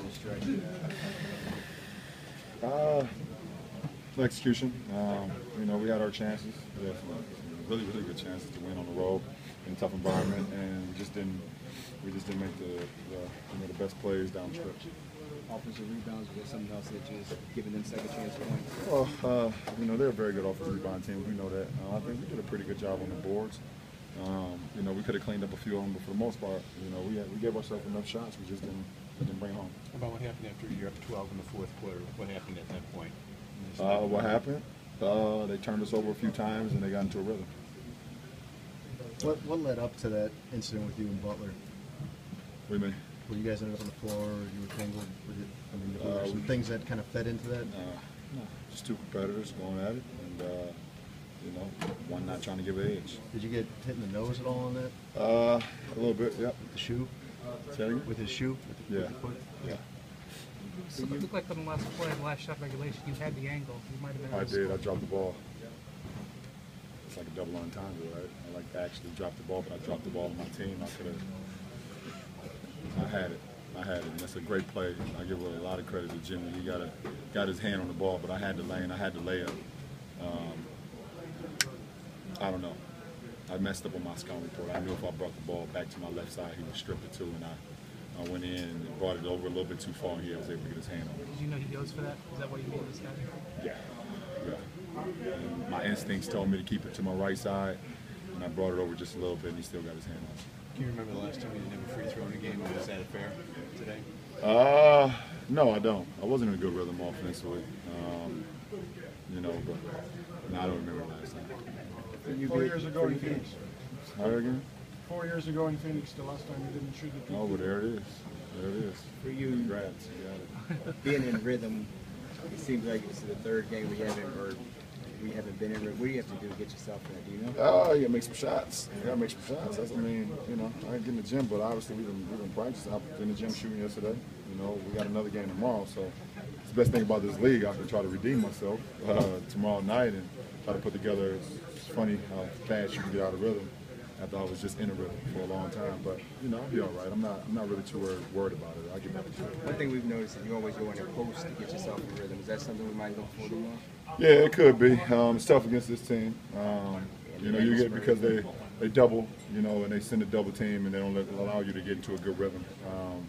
down the stretch? Execution. You know, we had our chances. We had some really, really good chances to win on the road in a tough environment, and we just didn't make the best plays down the stretch. Offensive rebounds, was there something else that just giving them second chance points? Well, you know, they're a very good offensive rebound team. We know that. I think we did a pretty good job on the boards. You know, we could have cleaned up a few of them, but for the most part, you know, we gave ourselves enough shots. We just didn't bring it home. How about what happened after you're up 12 in the fourth quarter? What happened at that point? What happened? They turned us over a few times, and they got into a rhythm. What led up to that incident with you and Butler? What do you mean? Where you guys ended up on the floor, you were tangled with it? I mean, were there some things that kind of fed into that? No, just two competitors going at it, and you know, one not trying to give an edge. Did you get hit in the nose at all on that? A little bit, yeah. With the shoe? With his shoe? Yeah. With the foot? Yeah. So it looked like on the last play of the last shot regulation, you had the angle. You might have been. I did. I dropped the ball. It's like a double entendre, right? I like to actually drop the ball, but I dropped the ball on my team. I had it. And that's a great play. I give a lot of credit to Jimmy. He got his hand on the ball, but I had the lane. I had the layup. I don't know. I messed up on my scouting report. I knew if I brought the ball back to my left side, he would strip it too, and I went in and brought it over a little bit too far, and he was able to get his hand on it. Did you know he goes for that? Is that why you made this guy? Yeah. And my instincts told me to keep it to my right side, and I brought it over just a little bit, and he still got his hand on it. Can you remember the last time you didn't have a free throw in a game? Was that fair today? No, I don't. I wasn't in a good rhythm offensively. You know, but no, I don't remember last time. 4 years ago in Phoenix. How again? 4 years ago in Phoenix, the last time you didn't shoot the Oh, but there it is. There it is. For you, Congrats. You got it. being in rhythm, it seems like this is the third game we haven't been in rhythm. What do you have to do to get yourself there? Do you know? You gotta make some shots. You gotta make some shots. That's, I mean, you know, I didn't get in the gym, but obviously we've been practicing. I was in the gym shooting yesterday. You know, we got another game tomorrow, so it's the best thing about this league. I can try to redeem myself tomorrow night and try to put together. It's funny how fast you can get out of rhythm. After I was just in a rhythm for a long time, but you know, I'll be all right. I'm not really too worried about it. I'll get back to it. One thing we've noticed is you always go in a post to get yourself in rhythm. Is that something we might look for tomorrow? Yeah, it could be. It's tough against this team. You know, you get because they double, you know, and they send a double team and they don't allow you to get into a good rhythm.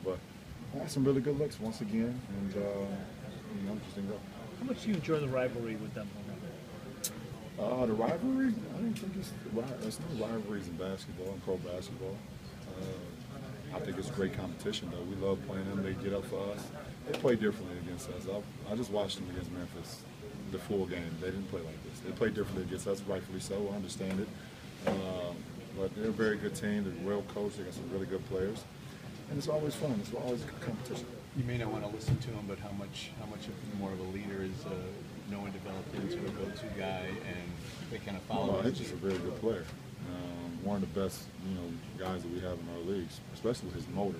But I had some really good looks once again, and you know, just didn't go. How much do you enjoy the rivalry with them? The rivalry? I don't think there's no rivalries in basketball, in pro basketball. I think it's great competition, though. We love playing them. They get up for us. They play differently against us. I just watched them against Memphis, the full game. They didn't play like this. They play differently against us, rightfully so. I understand it. But they're a very good team. They're well coached. They got some really good players. And it's always fun. It's always a competition. You may not want to listen to him, but how much more of a leader is Noah developed into a go-to guy, and they kind of follow him? He's just a very good player. One of the best, you know, guys that we have in our leagues, especially with his motor.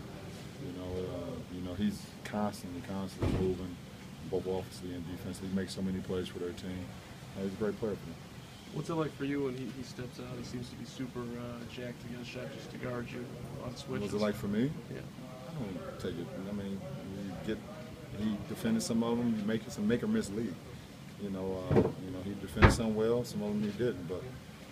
You know, he's constantly moving, both offensively and defensively. He makes so many plays for their team. He's a great player for them. What's it like for you when he steps out? He seems to be super jacked against shot just to guard you on switches. What's it like for me? Yeah. I don't take it. I mean, he defended some of them. You make or miss league. You know, he defended some well, some of them he didn't. But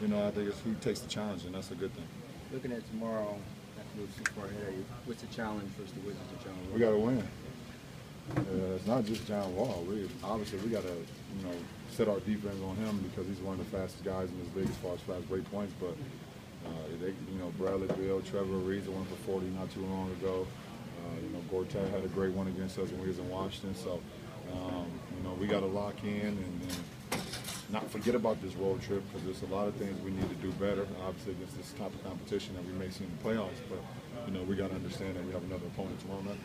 you know, I think he takes the challenge, and that's a good thing. Looking at tomorrow, not to move too far ahead of you, what's the challenge versus the Wizards of John Wall? We got to win. It's not just John Wall. Obviously we got to, you know, set our defense on him because he's one of the fastest guys in this league as far as fast break points. But you know, Bradley Beal, Trevor Ariza went for 40 not too long ago. You know, Gortat had a great one against us when we was in Washington. So, you know, we got to lock in and not forget about this road trip because there's a lot of things we need to do better. Obviously, against this type of competition that we may see in the playoffs. But you know, we got to understand that we have another opponent tomorrow night.